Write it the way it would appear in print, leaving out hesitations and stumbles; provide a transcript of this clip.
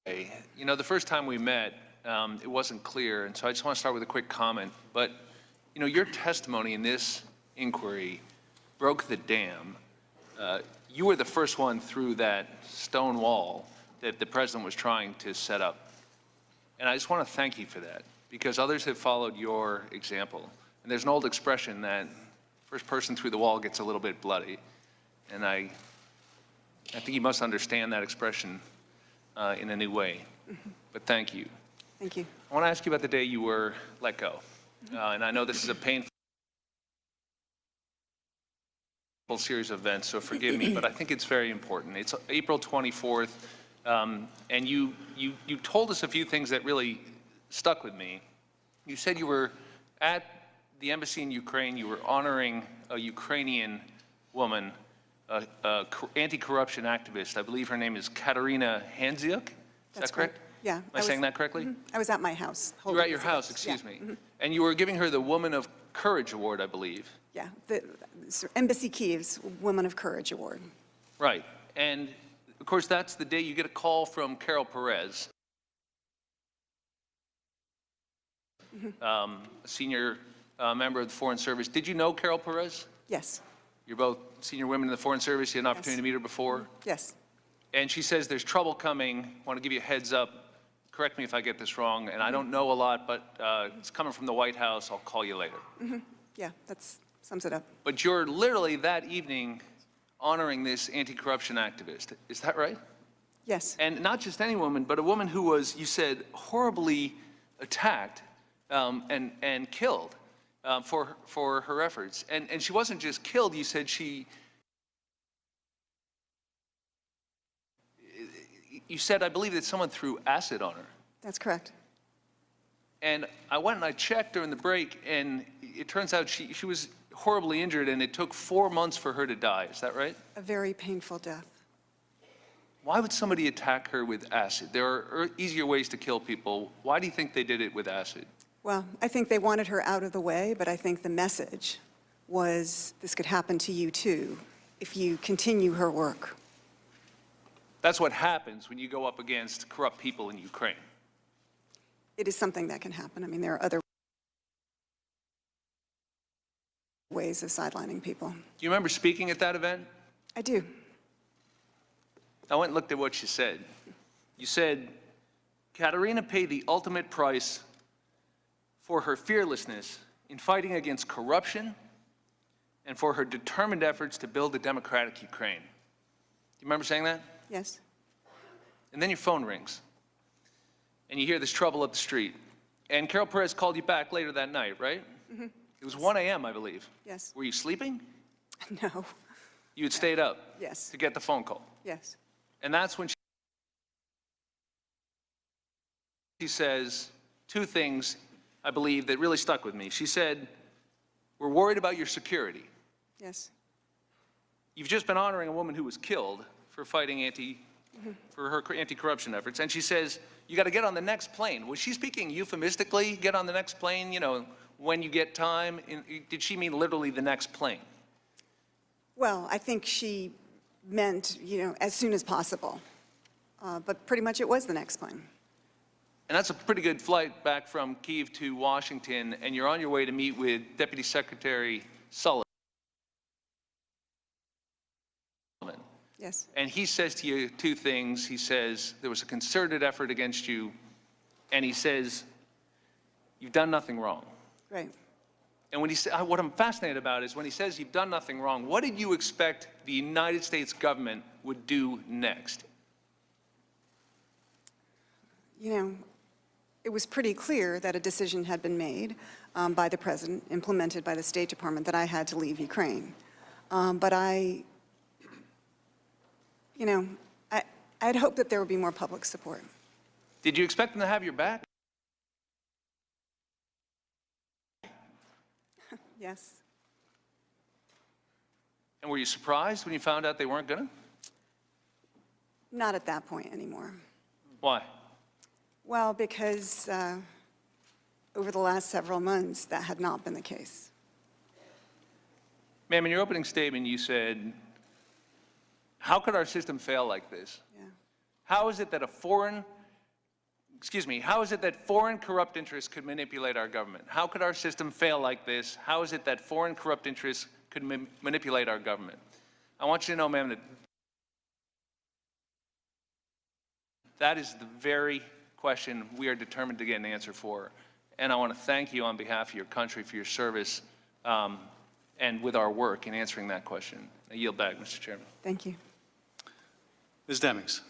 You know, the first time we met, it wasn't clear, and so I just want to start with a quick comment. But, you know, your testimony in this inquiry broke the dam. You were the first one through that stone wall that the president was trying to set up. And I just want to thank you for that, because others have followed your example. And there's an old expression that first person through the wall gets a little bit bloody. And I think you must understand that expression in a new way. But thank you. Thank you. I want to ask you about the day you were let go. And I know this is a painful series of events, so forgive me, but I think it's very important. It's April 24th, and you told us a few things that really stuck with me. You said you were at the embassy in Ukraine, you were honoring a Ukrainian woman, anti-corruption activist. I believe her name is Katerina Handziuk. Is that correct? Yeah. Am I saying that correctly? I was at my house. You were at your house, excuse me. And you were giving her the Woman of Courage Award, I believe. Yeah, the Embassy Kiev's Woman of Courage Award. Right. And, of course, that's the day you get a call from Carol Perez, a senior member of the Foreign Service. Did you know Carol Perez? Yes. You're both senior women in the Foreign Service. You had an opportunity to meet her before? Yes. And she says there's trouble coming. I want to give you a heads up. Correct me if I get this wrong, and I don't know a lot, but it's coming from the White House. I'll call you later. Yeah, that sums it up. But you're literally that evening honoring this anti-corruption activist. Is that right? Yes. And not just any woman, but a woman who was, you said, horribly attacked and killed for her efforts. And she wasn't just killed, you said you said, I believe, that someone threw acid on her. That's correct. And I went and I checked during the break, and it turns out she was horribly injured, and it took 4 months for her to die. Is that right? A very painful death. Why would somebody attack her with acid? There are easier ways to kill people. Why do you think they did it with acid? Well, I think they wanted her out of the way, but I think the message was this could happen to you too if you continue her work. That's what happens when you go up against corrupt people in Ukraine. It is something that can happen. I mean, there are other ways of sidelining people. Do you remember speaking at that event? I do. I went and looked at what you said. You said, Katerina paid the ultimate price for her fearlessness in fighting against corruption and for her determined efforts to build a democratic Ukraine. Do you remember saying that? Yes. And then your phone rings, and you hear this trouble up the street. And Carol Perez called you back later that night, right? It was 1 a.m., I believe. Yes. Were you sleeping? No. You had stayed up? Yes. To get the phone call? Yes. And that's when she says two things, I believe, that really stuck with me. She said, we're worried about your security. Yes. You've just been honoring a woman who was killed for fighting for her anti-corruption efforts. And she says, you got to get on the next plane. Was she speaking euphemistically, get on the next plane, you know, when you get time? Did she mean literally the next plane? Well, I think she meant, you know, as soon as possible. But pretty much it was the next plane. And that's a pretty good flight back from Kyiv to Washington, and you're on your way to meet with Deputy Secretary Sullivan. Yes. And he says to you two things. He says there was a concerted effort against you, and he says you've done nothing wrong. Right. And when he what I'm fascinated about is when he says you've done nothing wrong, what did you expect the United States government would do next? You know, it was pretty clear that a decision had been made by the president, implemented by the State Department, that I had to leave Ukraine. But you know, I'd hoped that there would be more public support. Did you expect them to have your back? Yes. And were you surprised when you found out they weren't gonna? Not at that point anymore. Why? Well, because over the last several months, that had not been the case. Ma'am, in your opening statement, you said, how could our system fail like this? Yeah. How is it that a foreign excuse me, how is it that foreign corrupt interests could manipulate our government? How could our system fail like this? How is it that foreign corrupt interests could manipulate our government? I want you to know, ma'am, that that is the very question we are determined to get an answer for. And I want to thank you on behalf of your country for your service and with our work in answering that question. I yield back, Mr. Chairman. Thank you. Ms. Demings.